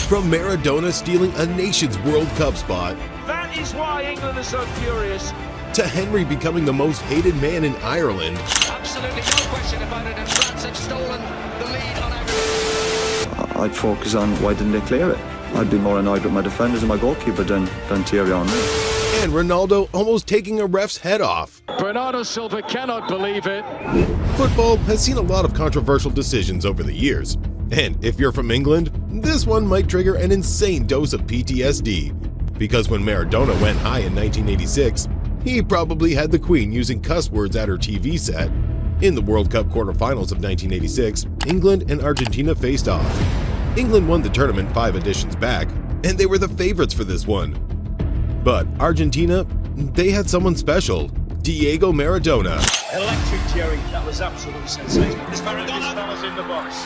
From Maradona stealing a nation's World Cup spot, That is why England are so furious. to Henry becoming the most hated man in Ireland, Absolutely no question about it, and France have stolen the lead on aggregate. I'd focus on why didn't they clear it. I'd be more annoyed with my defenders and my goalkeeper than Thierry Henry. and Ronaldo almost taking a ref's head off. Bernardo Silva cannot believe it. Football has seen a lot of controversial decisions over the years, and if you're from England, this one might trigger an insane dose of PTSD. Because when Maradona went high in 1986, he probably had the Queen using cuss words at her TV set. In the World Cup quarterfinals of 1986, England and Argentina faced off. England won the tournament 5 editions back, and they were the favorites for this one. But Argentina, they had someone special, Diego Maradona. Electric, Jerry. That was absolutely sensational. This fella's in the box.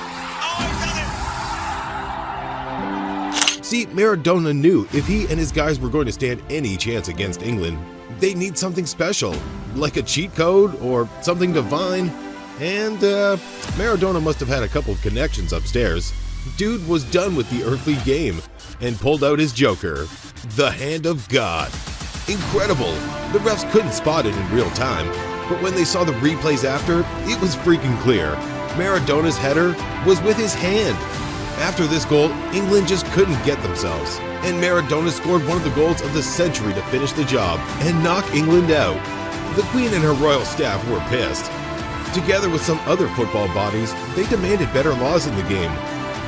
See, Maradona knew if he and his guys were going to stand any chance against England, they'd need something special, like a cheat code or something divine. And Maradona must have had a couple of connections upstairs. Dude was done with the earthly game and pulled out his joker, the Hand of God. Incredible! The refs couldn't spot it in real time, but when they saw the replays after, it was freaking clear. Maradona's header was with his hand. After this goal, England just couldn't get themselves, and Maradona scored one of the goals of the century to finish the job and knock England out. The Queen and her royal staff were pissed. Together with some other football bodies, they demanded better laws in the game,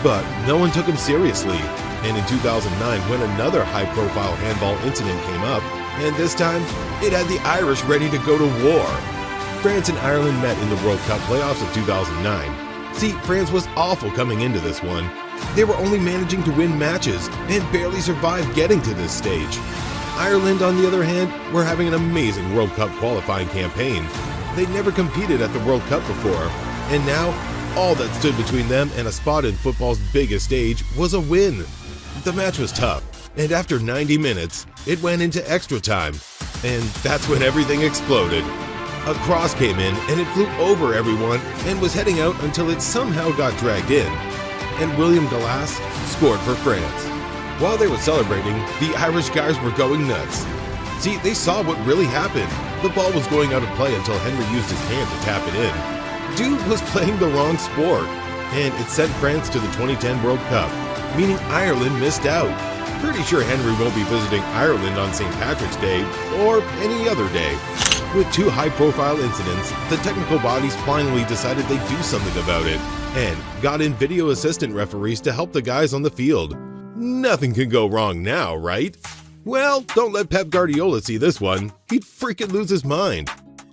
but no one took them seriously. And in 2009, when another high-profile handball incident came up, and this time, it had the Irish ready to go to war. France and Ireland met in the World Cup playoffs of 2009. See, France was awful coming into this one. They were only managing to win matches and barely survived getting to this stage. Ireland, on the other hand, were having an amazing World Cup qualifying campaign. They'd never competed at the World Cup before, and now, all that stood between them and a spot in football's biggest stage was a win. The match was tough, and after 90 minutes, it went into extra time. And that's when everything exploded. A cross came in and it flew over everyone and was heading out until it somehow got dragged in. And William Gallas scored for France. While they were celebrating, the Irish guys were going nuts. See, they saw what really happened. The ball was going out of play until Henry used his hand to tap it in. Dude was playing the wrong sport, and it sent France to the 2010 World Cup, meaning Ireland missed out. Pretty sure Henry won't be visiting Ireland on St. Patrick's Day or any other day. With 2 high-profile incidents, the technical bodies finally decided they'd do something about it and got in video assistant referees to help the guys on the field. Nothing can go wrong now, right? Well, don't let Pep Guardiola see this one. He'd freaking lose his mind.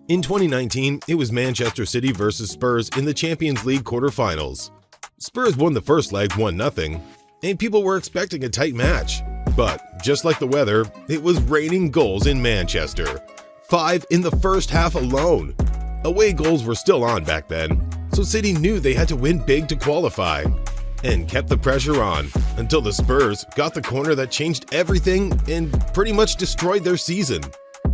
In 2019, it was Manchester City versus Spurs in the Champions League quarterfinals. Spurs won the first leg 1-0, and people were expecting a tight match. But just like the weather, it was raining goals in Manchester. 5 in the first half alone. Away goals were still on back then, so City knew they had to win big to qualify, and kept the pressure on until the Spurs got the corner that changed everything and pretty much destroyed their season.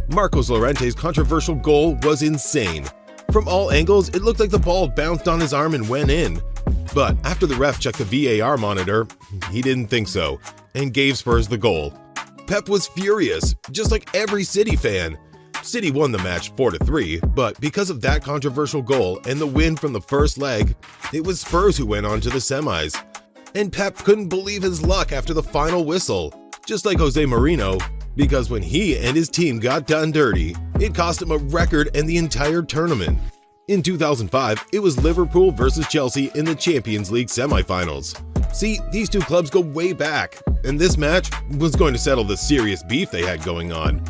Marcos Llorente's controversial goal was insane. From all angles, it looked like the ball bounced on his arm and went in. But after the ref checked the VAR monitor, he didn't think so, and gave Spurs the goal. Pep was furious, just like every City fan. City won the match 4-3, but because of that controversial goal and the win from the first leg, it was Spurs who went on to the semis. And Pep couldn't believe his luck after the final whistle, just like Jose Mourinho, because when he and his team got done dirty, it cost him a record and the entire tournament. In 2005, it was Liverpool versus Chelsea in the Champions League semifinals. See, these two clubs go way back, and this match was going to settle the serious beef they had going on.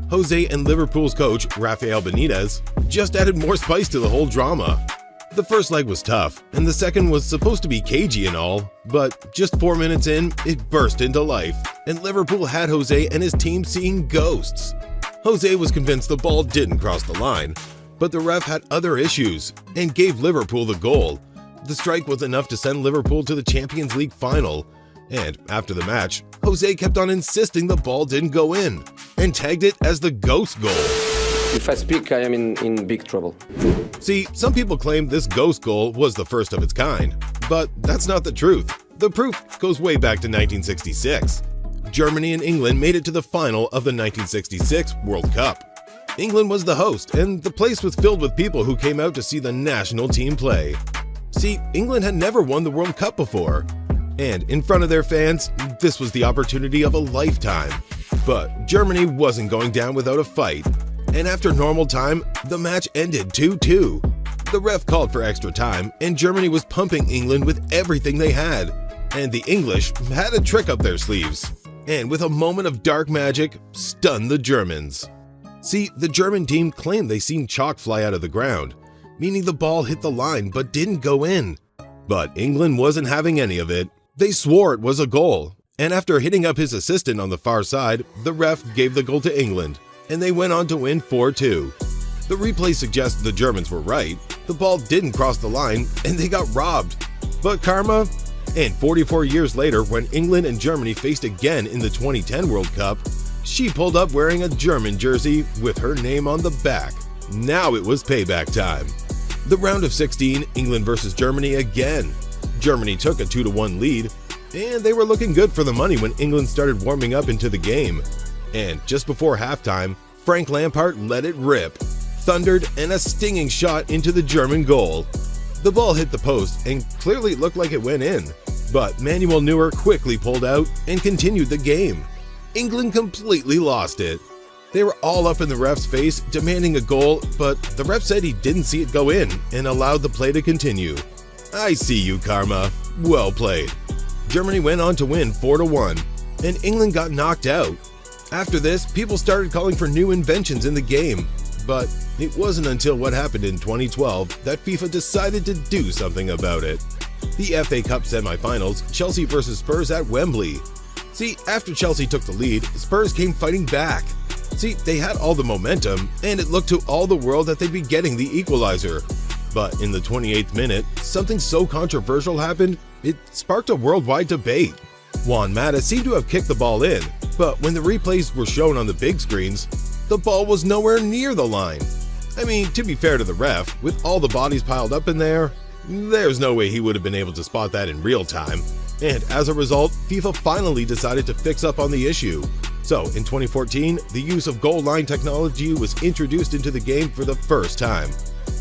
Jose and Liverpool's coach, Rafael Benitez, just added more spice to the whole drama. The first leg was tough, and the second was supposed to be cagey and all, but just 4 minutes in, it burst into life, and Liverpool had Jose and his team seeing ghosts. Jose was convinced the ball didn't cross the line, but the ref had other issues, and gave Liverpool the goal. The strike was enough to send Liverpool to the Champions League final, and after the match, Jose kept on insisting the ball didn't go in, and tagged it as the ghost goal. If I speak, I am in big trouble. See, some people claim this ghost goal was the first of its kind, but that's not the truth. The proof goes way back to 1966. Germany and England made it to the final of the 1966 World Cup. England was the host, and the place was filled with people who came out to see the national team play. See, England had never won the World Cup before, and in front of their fans, this was the opportunity of a lifetime. But Germany wasn't going down without a fight, and after normal time, the match ended 2-2. The ref called for extra time, and Germany was pumping England with everything they had, and the English had a trick up their sleeves, and with a moment of dark magic, stunned the Germans. See, the German team claimed they seen chalk fly out of the ground, meaning the ball hit the line but didn't go in. But England wasn't having any of it. They swore it was a goal, and after hitting up his assistant on the far side, the ref gave the goal to England, and they went on to win 4-2. The replay suggests the Germans were right. The ball didn't cross the line, and they got robbed. But karma? And 44 years later, when England and Germany faced again in the 2010 World Cup, she pulled up wearing a German jersey with her name on the back. Now it was payback time. The round of 16, England versus Germany again. Germany took a 2-1 lead, and they were looking good for the money when England started warming up into the game. And just before halftime, Frank Lampard let it rip, thundered, and a stinging shot into the German goal. The ball hit the post and clearly looked like it went in, but Manuel Neuer quickly pulled out and continued the game. England completely lost it. They were all up in the ref's face demanding a goal, but the ref said he didn't see it go in and allowed the play to continue. I see you, karma. Well played. Germany went on to win 4-1, and England got knocked out. After this, people started calling for new inventions in the game, but it wasn't until what happened in 2012 that FIFA decided to do something about it. The FA Cup semi-finals, Chelsea vs Spurs at Wembley. See, after Chelsea took the lead, Spurs came fighting back. See, they had all the momentum, and it looked to all the world that they'd be getting the equalizer. But in the 28th minute, something so controversial happened, it sparked a worldwide debate. Juan Mata seemed to have kicked the ball in, but when the replays were shown on the big screens, the ball was nowhere near the line. I mean, to be fair to the ref, with all the bodies piled up in there, there's no way he would have been able to spot that in real time. And as a result, FIFA finally decided to fix up on the issue. So in 2014, the use of goal line technology was introduced into the game for the first time,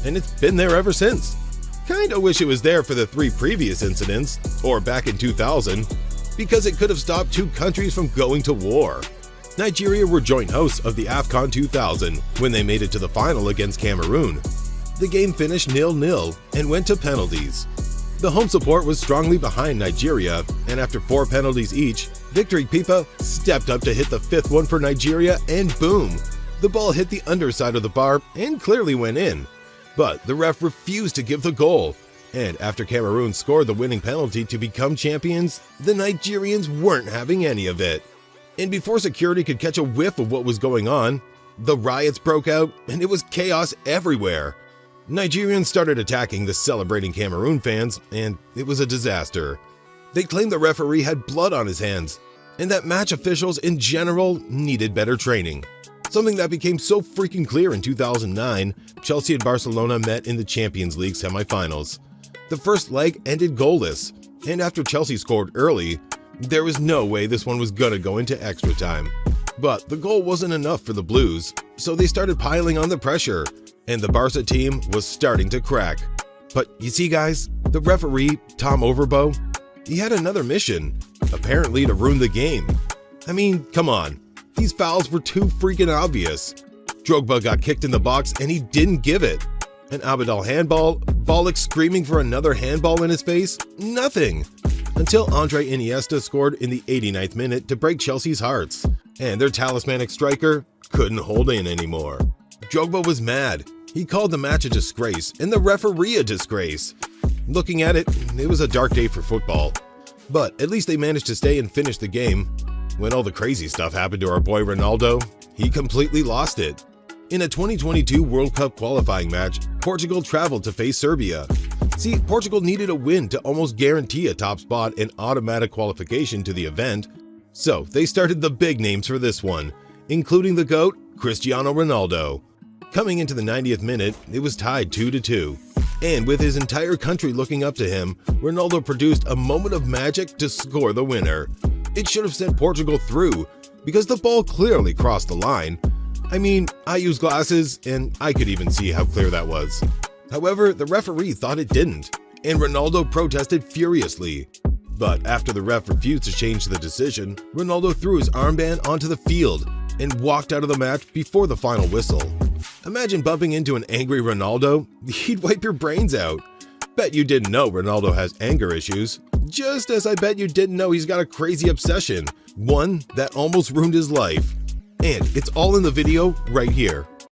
and it's been there ever since. Kinda wish it was there for the 3 previous incidents, or back in 2000, because it could have stopped 2 countries from going to war. Nigeria were joint hosts of the AFCON 2000 when they made it to the final against Cameroon. The game finished 0-0 and went to penalties. The home support was strongly behind Nigeria, and after 4 penalties each, Victory Pipa stepped up to hit the 5th one for Nigeria, and boom! The ball hit the underside of the bar and clearly went in. But the ref refused to give the goal, and after Cameroon scored the winning penalty to become champions, the Nigerians weren't having any of it. And before security could catch a whiff of what was going on, the riots broke out and it was chaos everywhere. Nigerians started attacking the celebrating Cameroon fans, and it was a disaster. They claimed the referee had blood on his hands, and that match officials in general needed better training. Something that became so freaking clear in 2009, Chelsea and Barcelona met in the Champions League semi-finals. The first leg ended goalless, and after Chelsea scored early, there was no way this one was gonna go into extra time. But the goal wasn't enough for the Blues, so they started piling on the pressure, and the Barca team was starting to crack. But you see guys, the referee, Tom Overbo, he had another mission, apparently to ruin the game. I mean, come on, these fouls were too freaking obvious. Drogba got kicked in the box and he didn't give it. An Abidal handball, Ballack screaming for another handball in his face, nothing. Until Andre Iniesta scored in the 89th minute to break Chelsea's hearts, and their talismanic striker couldn't hold in anymore. Drogba was mad. He called the match a disgrace and the referee a disgrace. Looking at it, it was a dark day for football. But at least they managed to stay and finish the game. When all the crazy stuff happened to our boy Ronaldo, he completely lost it. In a 2022 World Cup qualifying match, Portugal traveled to face Serbia. See, Portugal needed a win to almost guarantee a top spot and automatic qualification to the event. So they started the big names for this one, including the GOAT, Cristiano Ronaldo. Coming into the 90th minute, it was tied 2-2. And with his entire country looking up to him, Ronaldo produced a moment of magic to score the winner. It should have sent Portugal through, because the ball clearly crossed the line. I mean, I use glasses, and I could even see how clear that was. However, the referee thought it didn't, and Ronaldo protested furiously. But after the ref refused to change the decision, Ronaldo threw his armband onto the field and walked out of the match before the final whistle. Imagine bumping into an angry Ronaldo. He'd wipe your brains out. Bet you didn't know Ronaldo has anger issues, just as I bet you didn't know he's got a crazy obsession, one that almost ruined his life. And it's all in the video right here.